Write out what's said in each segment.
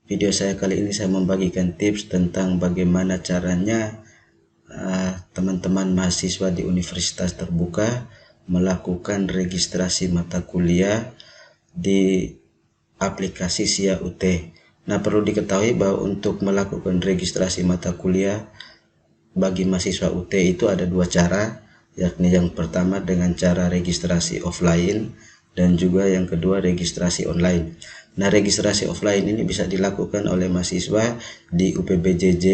Video saya kali ini saya membagikan tips tentang bagaimana caranya teman-teman mahasiswa di universitas terbuka melakukan registrasi mata kuliah di aplikasi SIA UT. Nah, perlu diketahui bahwa untuk melakukan registrasi mata kuliah bagi mahasiswa UT itu ada dua cara, yakni yang pertama dengan cara registrasi offline dan juga yang kedua registrasi online. Nah, registrasi offline ini bisa dilakukan oleh mahasiswa di UPBJJ.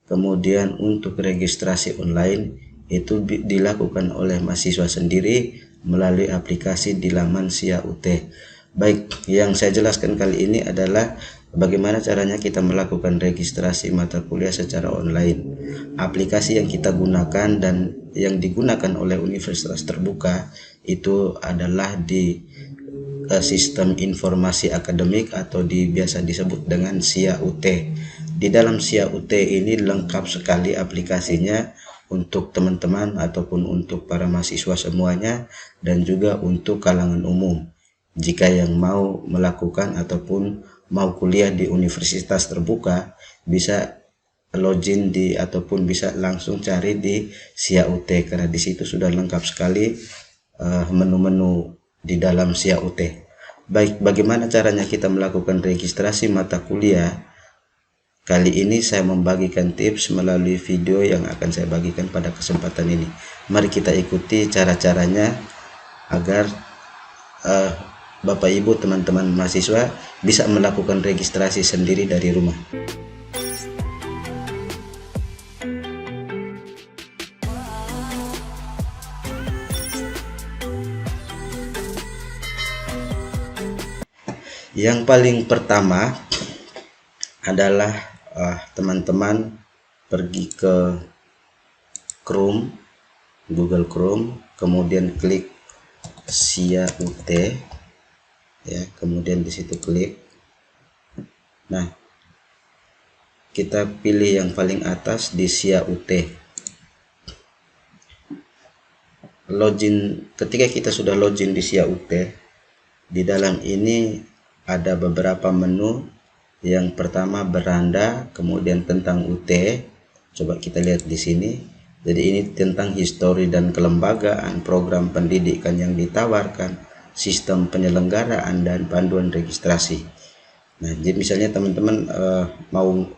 Kemudian untuk registrasi online itu dilakukan oleh mahasiswa sendiri melalui aplikasi di laman SIA UT. Baik, yang saya jelaskan kali ini adalah bagaimana caranya kita melakukan registrasi mata kuliah secara online. Aplikasi yang kita gunakan dan yang digunakan oleh universitas terbuka itu adalah di sistem informasi akademik atau biasa disebut dengan SIA UT. Di dalam SIA UT ini lengkap sekali aplikasinya untuk teman-teman ataupun untuk para mahasiswa semuanya dan juga untuk kalangan umum. Jika yang mau melakukan ataupun mau kuliah di universitas terbuka bisa login ataupun bisa langsung cari di SIA UT karena di situ sudah lengkap sekali menu-menu di dalam SIA UT. Baik, bagaimana caranya kita melakukan registrasi mata kuliah? Kali ini saya membagikan tips melalui video yang akan saya bagikan pada kesempatan ini. Mari kita ikuti cara-caranya agar Bapak Ibu teman-teman mahasiswa bisa melakukan registrasi sendiri dari rumah. Yang paling pertama adalah teman-teman pergi ke Chrome, Google Chrome, kemudian klik SIA UT, ya, kemudian di situ klik. Nah, kita pilih yang paling atas di SIA UT. Login, ketika kita sudah login di SIA UT, di dalam ini ada beberapa menu. Yang pertama beranda, kemudian tentang UT. Coba kita lihat di sini. Jadi ini tentang histori dan kelembagaan, program pendidikan yang ditawarkan, sistem penyelenggaraan dan panduan registrasi. Nah, jadi misalnya teman-teman mau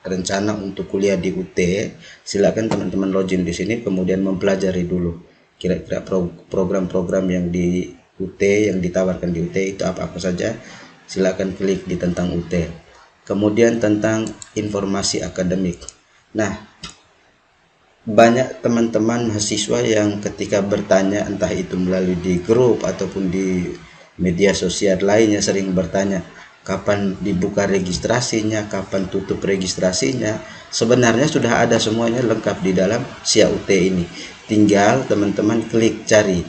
rencana untuk kuliah di UT, silakan teman-teman login di sini kemudian mempelajari dulu kira-kira program-program yang di UT yang ditawarkan di UT itu apa-apa saja. Silakan klik di tentang UT. Kemudian tentang informasi akademik. Nah, banyak teman-teman mahasiswa yang ketika bertanya entah itu melalui di grup ataupun di media sosial lainnya sering bertanya kapan dibuka registrasinya, kapan tutup registrasinya. Sebenarnya sudah ada semuanya lengkap di dalam SIA UT ini. Tinggal teman-teman klik cari.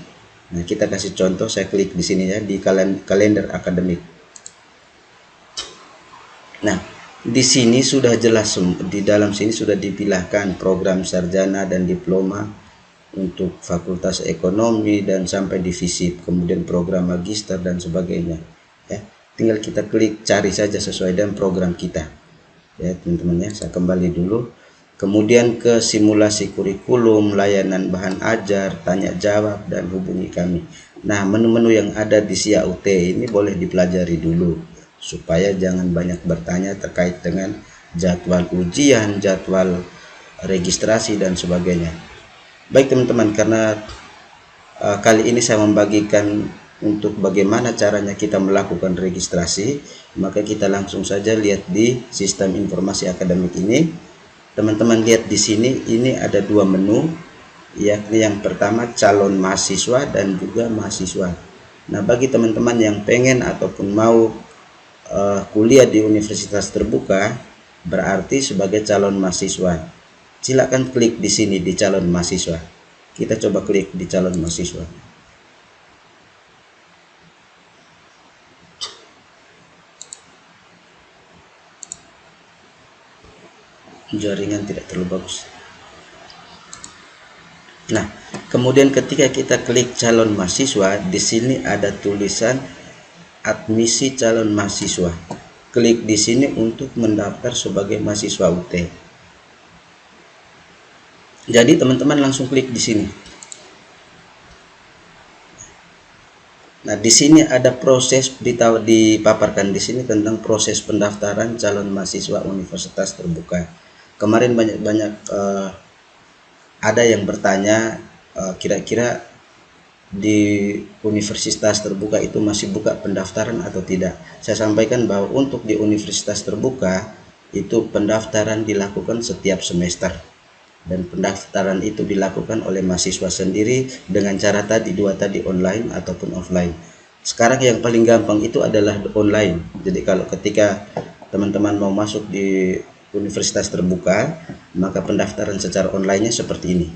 Nah, kita kasih contoh, saya klik di sini ya di kalender akademik. Nah, di sini sudah jelas, di dalam sini sudah dipilahkan program sarjana dan diploma untuk fakultas ekonomi dan sampai divisi, kemudian program magister dan sebagainya. Ya, tinggal kita klik cari saja sesuai dengan program kita. Ya, teman-teman ya, saya kembali dulu. Kemudian ke simulasi kurikulum, layanan bahan ajar, tanya jawab dan hubungi kami. Nah, menu-menu yang ada di SIA UT ini boleh dipelajari dulu supaya jangan banyak bertanya terkait dengan jadwal ujian, jadwal registrasi dan sebagainya. Baik teman-teman, karena kali ini saya membagikan untuk bagaimana caranya kita melakukan registrasi, maka kita langsung saja lihat di sistem informasi akademik ini. Teman-teman lihat di sini, ini ada dua menu, yakni yang pertama calon mahasiswa dan juga mahasiswa. Nah, bagi teman-teman yang pengen ataupun mau kuliah di universitas terbuka, berarti sebagai calon mahasiswa, silakan klik di sini di calon mahasiswa. Kita coba klik di calon mahasiswa. Jaringan tidak terlalu bagus. Nah, kemudian ketika kita klik calon mahasiswa, di sini ada tulisan admisi calon mahasiswa. klik di sini untuk mendaftar sebagai mahasiswa UT. Jadi teman-teman langsung klik di sini. Nah, di sini ada proses dipaparkan di sini tentang proses pendaftaran calon mahasiswa universitas terbuka. Kemarin banyak ada yang bertanya kira-kira di universitas terbuka itu masih buka pendaftaran atau tidak. Saya sampaikan bahwa untuk di universitas terbuka itu pendaftaran dilakukan setiap semester, dan pendaftaran itu dilakukan oleh mahasiswa sendiri dengan cara dua tadi, online ataupun offline. Sekarang yang paling gampang itu adalah online. Jadi kalau ketika teman-teman mau masuk di universitas terbuka, maka pendaftaran secara online-nya seperti ini.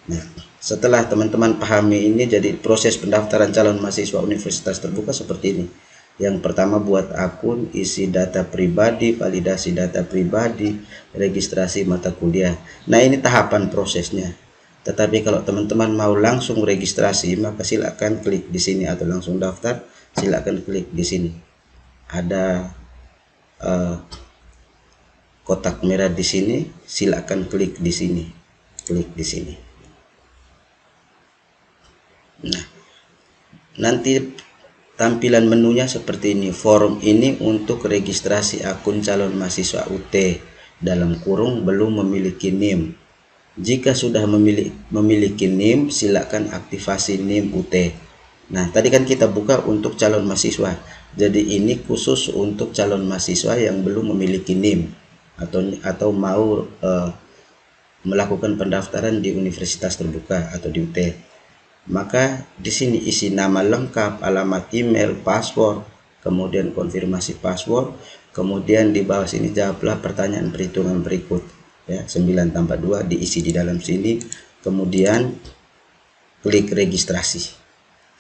Nah, setelah teman-teman pahami ini, jadi proses pendaftaran calon mahasiswa universitas terbuka seperti ini. Yang pertama, buat akun, isi data pribadi, validasi data pribadi, registrasi mata kuliah. Nah, ini tahapan prosesnya. Tetapi kalau teman-teman mau langsung registrasi, maka silakan klik di sini, atau langsung daftar, silakan klik di sini. Ada kotak merah di sini, silakan klik di sini. Klik di sini. Nah, nanti tampilan menunya seperti ini. Form ini untuk registrasi akun calon mahasiswa UT dalam kurung belum memiliki NIM. Jika sudah memiliki NIM, silakan aktifasi NIM UT. Nah, tadi kan kita buka untuk calon mahasiswa. Jadi ini khusus untuk calon mahasiswa yang belum memiliki NIM atau mau melakukan pendaftaran di universitas terbuka atau di UT. Maka di sini isi nama lengkap, alamat email, password, kemudian konfirmasi password, kemudian di bawah sini jawablah pertanyaan perhitungan berikut, ya, 9 tambah 2 diisi di dalam sini, kemudian klik registrasi.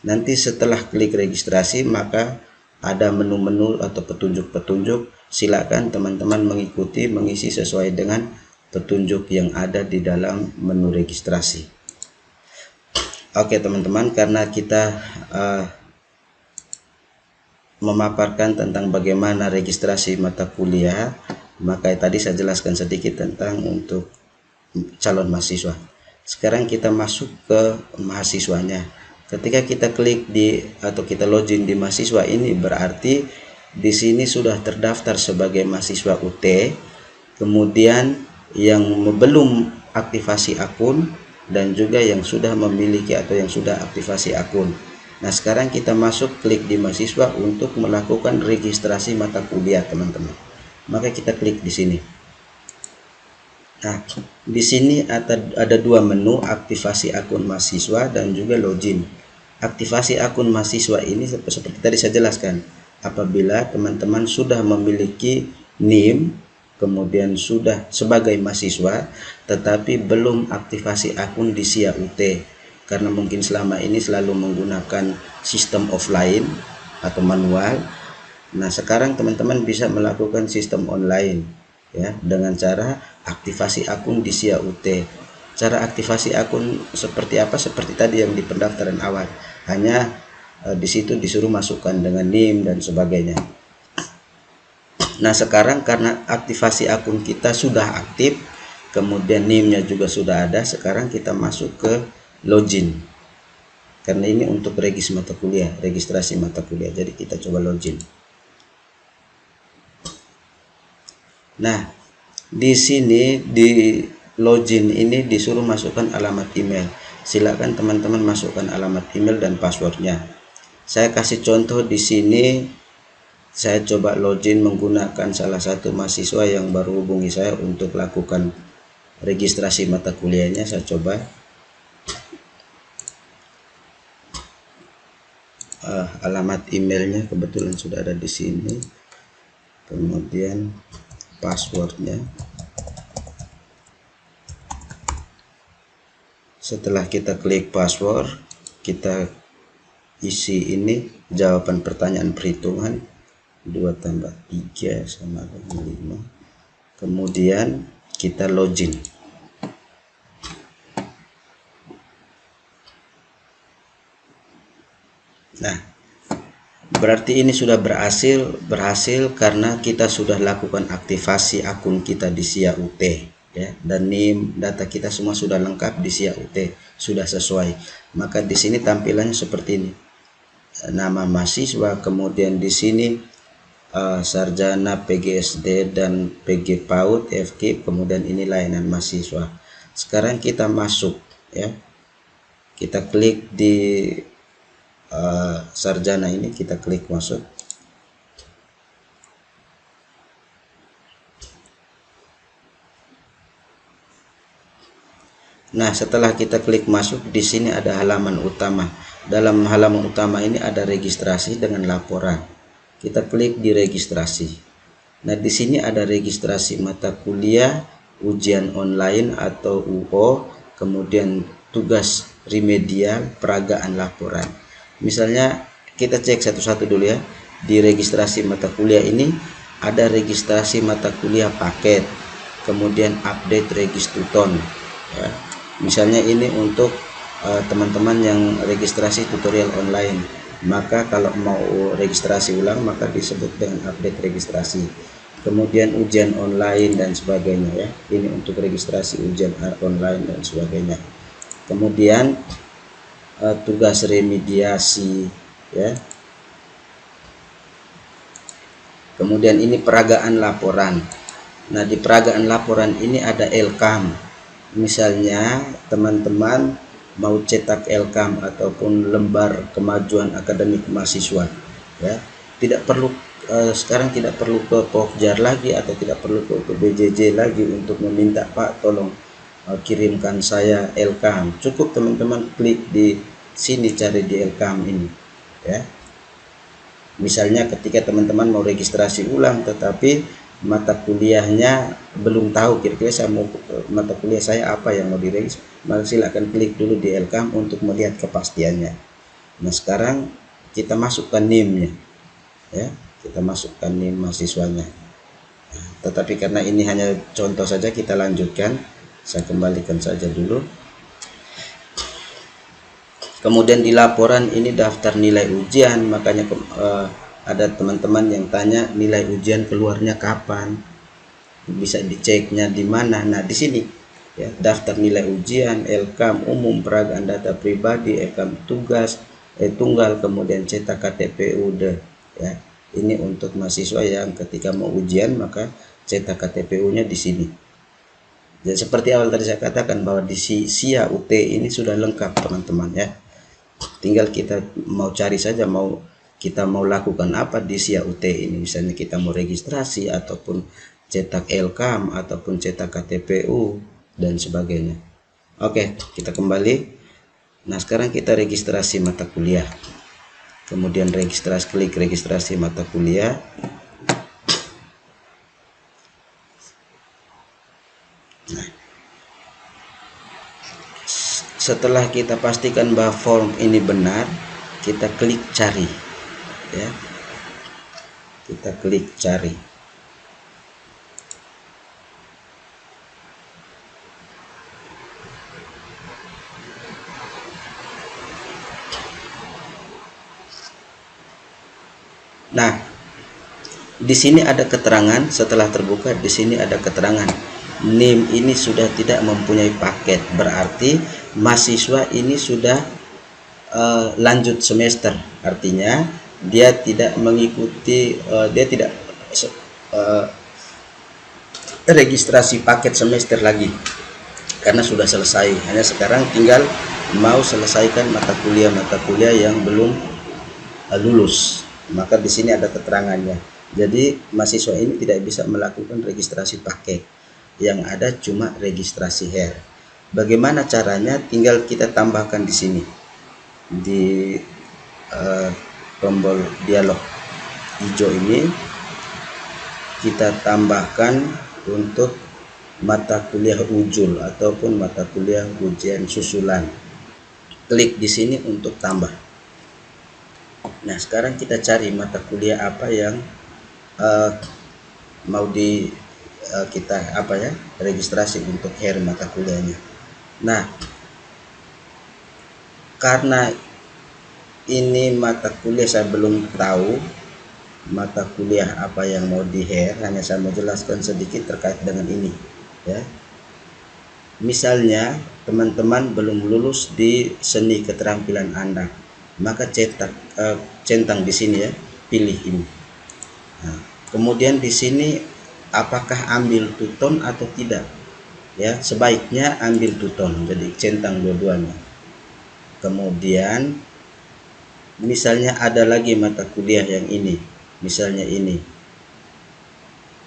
Nanti setelah klik registrasi, maka ada menu-menu atau petunjuk-petunjuk. Silakan teman-teman mengisi sesuai dengan petunjuk yang ada di dalam menu registrasi. Oke teman-teman, karena kita memaparkan tentang bagaimana registrasi mata kuliah, maka tadi saya jelaskan sedikit tentang untuk calon mahasiswa. Sekarang kita masuk ke mahasiswanya. Ketika kita klik atau kita login di mahasiswa ini, berarti di sini sudah terdaftar sebagai mahasiswa UT. Kemudian yang belum aktivasi akun, dan juga yang sudah memiliki atau yang sudah aktivasi akun. Nah, sekarang kita masuk klik di mahasiswa untuk melakukan registrasi mata kuliah, teman-teman. Maka kita klik di sini. Nah, di sini ada dua menu, aktivasi akun mahasiswa dan juga login. Aktivasi akun mahasiswa ini seperti tadi saya jelaskan, apabila teman-teman sudah memiliki NIM, kemudian sudah sebagai mahasiswa tetapi belum aktivasi akun di SIA UT, karena mungkin selama ini selalu menggunakan sistem offline atau manual. Nah, sekarang teman-teman bisa melakukan sistem online, ya, dengan cara aktivasi akun di SIA UT. Cara aktivasi akun seperti apa? Seperti tadi yang di pendaftaran awal, hanya di situ disuruh masukkan dengan NIM dan sebagainya. Nah, sekarang karena aktivasi akun kita sudah aktif, kemudian NIM-nya juga sudah ada, sekarang kita masuk ke login. Karena ini untuk registrasi mata kuliah. Jadi kita coba login. Nah, di sini di login ini disuruh masukkan alamat email. Silakan teman-teman masukkan alamat email dan passwordnya. Saya kasih contoh di sini. Saya coba login menggunakan salah satu mahasiswa yang baru hubungi saya untuk lakukan registrasi mata kuliahnya. Saya coba alamat emailnya kebetulan sudah ada di sini, kemudian passwordnya. Setelah kita klik password, kita isi ini jawaban pertanyaan perhitungan, 2 tambah 3 sama dengan 5. Kemudian kita login. Nah, Berarti ini sudah berhasil karena kita sudah lakukan aktivasi akun kita di SIA UT ya, dan NIM data kita semua sudah lengkap di SIA UT, sudah sesuai. Maka di sini tampilannya seperti ini. Nama mahasiswa, kemudian di sini sarjana, PGSD dan PG PAUD, FK, kemudian ini layanan mahasiswa. Sekarang kita masuk ya. Kita klik di sarjana ini, kita klik masuk. Nah, setelah kita klik masuk, di sini ada halaman utama. Dalam halaman utama ini ada registrasi dengan laporan. Kita klik di registrasi. Nah, di sini ada registrasi mata kuliah, ujian online atau UO, kemudian tugas remedial, peragaan laporan. Misalnya kita cek satu-satu dulu ya. Di registrasi mata kuliah ini ada registrasi mata kuliah paket, kemudian update registuton ya. Misalnya ini untuk teman-teman yang registrasi tutorial online, maka kalau mau registrasi ulang maka disebut dengan update registrasi. Kemudian ujian online dan sebagainya ya, ini untuk registrasi ujian online dan sebagainya. Kemudian tugas remediasi ya. Kemudian ini peragaan laporan. Nah, di peragaan laporan ini ada LKAM. Misalnya teman-teman mau cetak LKAM ataupun lembar kemajuan akademik mahasiswa ya, tidak perlu sekarang tidak perlu ke Pokjar lagi atau tidak perlu ke BJJ lagi untuk meminta, Pak tolong kirimkan saya LKAM. Cukup teman-teman klik di sini, cari di LKAM ini ya. Misalnya ketika teman-teman mau registrasi ulang tetapi mata kuliahnya belum tahu kira-kira saya mau mata kuliah saya apa yang mau diregistrasi, maka silakan klik dulu di LKAM untuk melihat kepastiannya. Nah, sekarang kita masukkan NIM-nya ya, kita masukkan NIM mahasiswanya. Nah, tetapi karena ini hanya contoh saja, kita lanjutkan. Saya kembalikan saja dulu. Kemudian di laporan ini daftar nilai ujian, makanya ada teman-teman yang tanya nilai ujian keluarnya kapan, bisa diceknya di mana. Nah, di sini ya, daftar nilai ujian, LKAM umum, peragaan data pribadi, LKAM tugas tunggal, kemudian cetak KTP UD ya. Ini untuk mahasiswa yang ketika mau ujian maka cetak KTPU-nya di sini. Jadi seperti awal tadi saya katakan bahwa di SIA UT ini sudah lengkap teman-teman ya. Tinggal kita mau cari saja kita mau lakukan apa di SIA UT ini. Misalnya kita mau registrasi ataupun cetak LKAM ataupun cetak KTPU dan sebagainya. Oke, kita kembali. Nah, sekarang kita registrasi mata kuliah. Kemudian klik registrasi mata kuliah. Nah, setelah kita pastikan bahwa form ini benar, kita klik cari ya. Kita klik cari. Nah, di sini ada keterangan setelah terbuka, di sini ada keterangan NIM ini sudah tidak mempunyai paket, berarti mahasiswa ini sudah lanjut semester, artinya dia tidak mengikuti dia tidak registrasi paket semester lagi karena sudah selesai, hanya sekarang tinggal mau selesaikan mata kuliah yang belum lulus. Maka di sini ada keterangannya. Jadi mahasiswa ini tidak bisa melakukan registrasi paket, yang ada cuma registrasi HER. Bagaimana caranya? Tinggal kita tambahkan di sini di tombol dialog hijau ini, kita tambahkan untuk mata kuliah ujul ataupun mata kuliah ujian susulan. Klik di sini untuk tambah. Nah, sekarang kita cari mata kuliah apa yang mau kita registrasi untuk HER mata kuliahnya. Nah, karena ini mata kuliah saya belum tahu mata kuliah apa yang mau di-hire, hanya saya mau jelaskan sedikit terkait dengan ini ya. Misalnya teman-teman belum lulus di seni keterampilan Anda, maka centang di sini ya, pilih ini. Nah, kemudian di sini apakah ambil tuton atau tidak ya, sebaiknya ambil tuton, jadi centang dua-duanya. Kemudian misalnya ada lagi mata kuliah yang ini, misalnya ini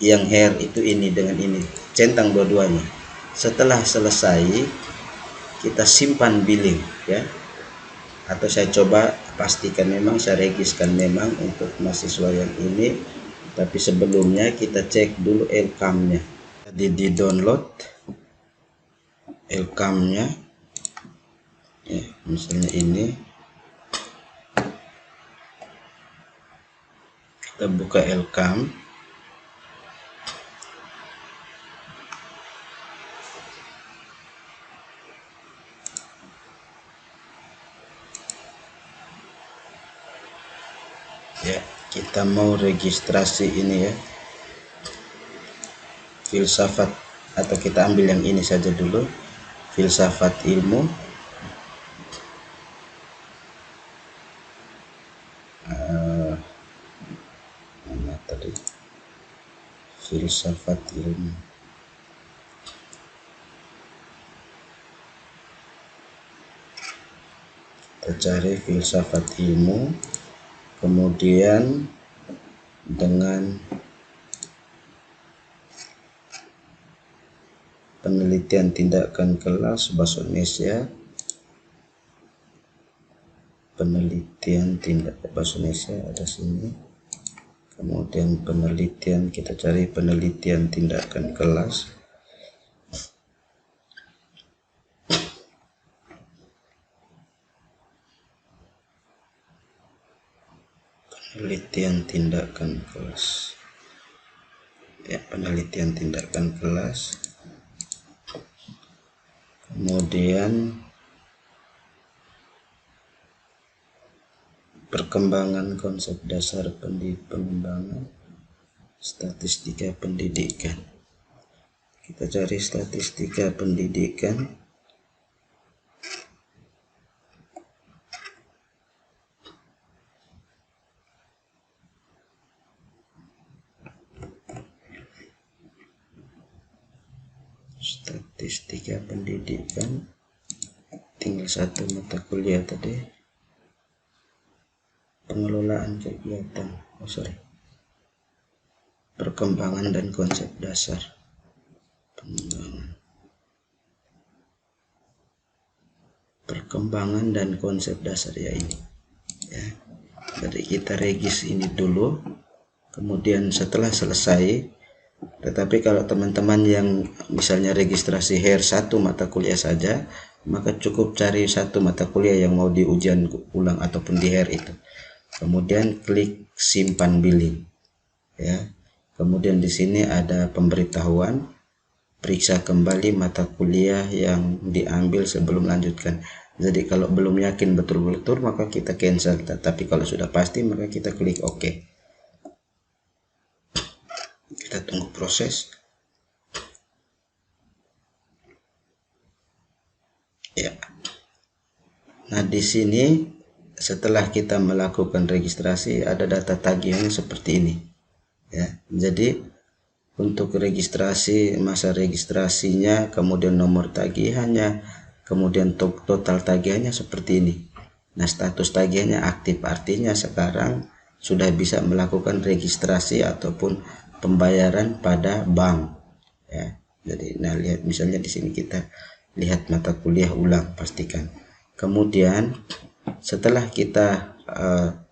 yang hair itu ini dengan ini, centang dua-duanya. Setelah selesai kita simpan billing ya, atau saya coba pastikan memang saya regiskan memang untuk mahasiswa yang ini, tapi sebelumnya kita cek dulu LCAM-nya. Jadi di download LCAM-nya ya, misalnya ini kita buka LCAM. Ya, kita mau registrasi ini ya, filsafat, atau kita ambil yang ini saja dulu, filsafat ilmu. Mana tadi, filsafat ilmu. Kita cari filsafat ilmu, kemudian dengan penelitian tindakan kelas bahasa Indonesia, penelitian tindakan bahasa Indonesia ada sini, kemudian penelitian, kita cari penelitian tindakan kelas, penelitian tindakan kelas ya, penelitian tindakan kelas. Kemudian perkembangan konsep dasar pengembangan statistika pendidikan, kita cari statistika pendidikan. Statistika pendidikan tinggal satu mata kuliah tadi, pengelolaan kegiatan, perkembangan dan konsep dasar perkembangan dan konsep dasar ya, ini ya. Jadi kita regis ini dulu, kemudian setelah selesai, tetapi kalau teman-teman yang misalnya registrasi hair satu mata kuliah saja, maka cukup cari satu mata kuliah yang mau di ujian ulang ataupun di hair itu, kemudian klik simpan billing ya. Kemudian di sini ada pemberitahuan, periksa kembali mata kuliah yang diambil sebelum lanjutkan. Jadi kalau belum yakin betul-betul maka kita cancel, tapi kalau sudah pasti maka kita klik OK. Kita tunggu proses ya. Nah di sini setelah kita melakukan registrasi ada data tagihan seperti ini ya. Jadi untuk registrasi, masa registrasinya, kemudian nomor tagihannya, kemudian total tagihannya seperti ini. Nah status tagihannya aktif, artinya sekarang sudah bisa melakukan registrasi ataupun pembayaran pada bank ya. Jadi nah lihat misalnya di sini kita lihat mata kuliah ulang, pastikan. Kemudian setelah kita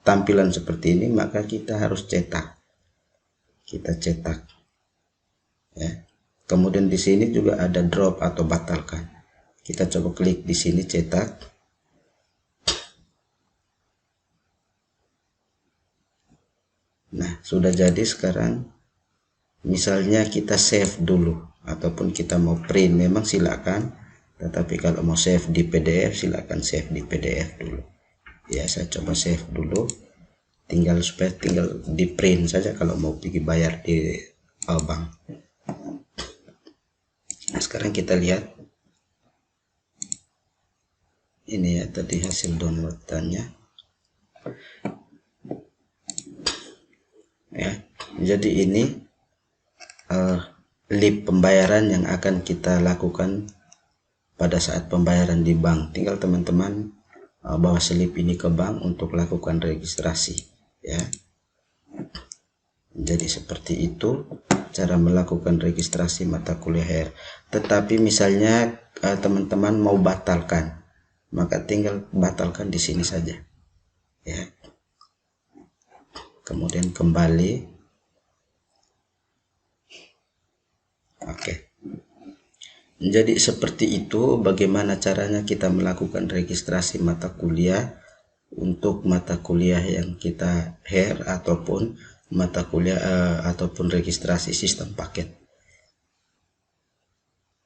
tampilan seperti ini, maka kita harus cetak. Kita cetak ya. Kemudian di sini juga ada drop atau batalkan. Kita coba klik di sini cetak. Nah, sudah jadi sekarang. Misalnya kita save dulu ataupun kita mau print, memang silakan. Tetapi kalau mau save di PDF, silakan save di PDF dulu. Ya, saya coba save dulu. Tinggal di print saja kalau mau pergi bayar di bank. Nah, sekarang kita lihat ini ya, tadi hasil downloadannya ya. Jadi ini link pembayaran yang akan kita lakukan pada saat pembayaran di bank. Tinggal teman-teman bawa slip ini ke bank untuk lakukan registrasi ya. Jadi seperti itu cara melakukan registrasi mata kuliah HR. Tetapi misalnya teman-teman mau batalkan, maka tinggal batalkan di sini saja ya. Kemudian kembali. Oke. Jadi seperti itu bagaimana caranya kita melakukan registrasi mata kuliah untuk mata kuliah yang kita HR ataupun mata kuliah ataupun registrasi sistem paket.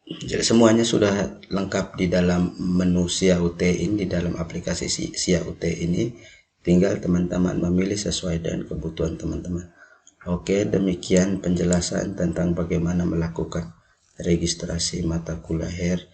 Jadi semuanya sudah lengkap di dalam menu SIA UT ini, di dalam aplikasi SIA UT ini. Tinggal teman-teman memilih sesuai dengan kebutuhan teman-teman. Oke, demikian penjelasan tentang bagaimana melakukan registrasi mata kuliah HR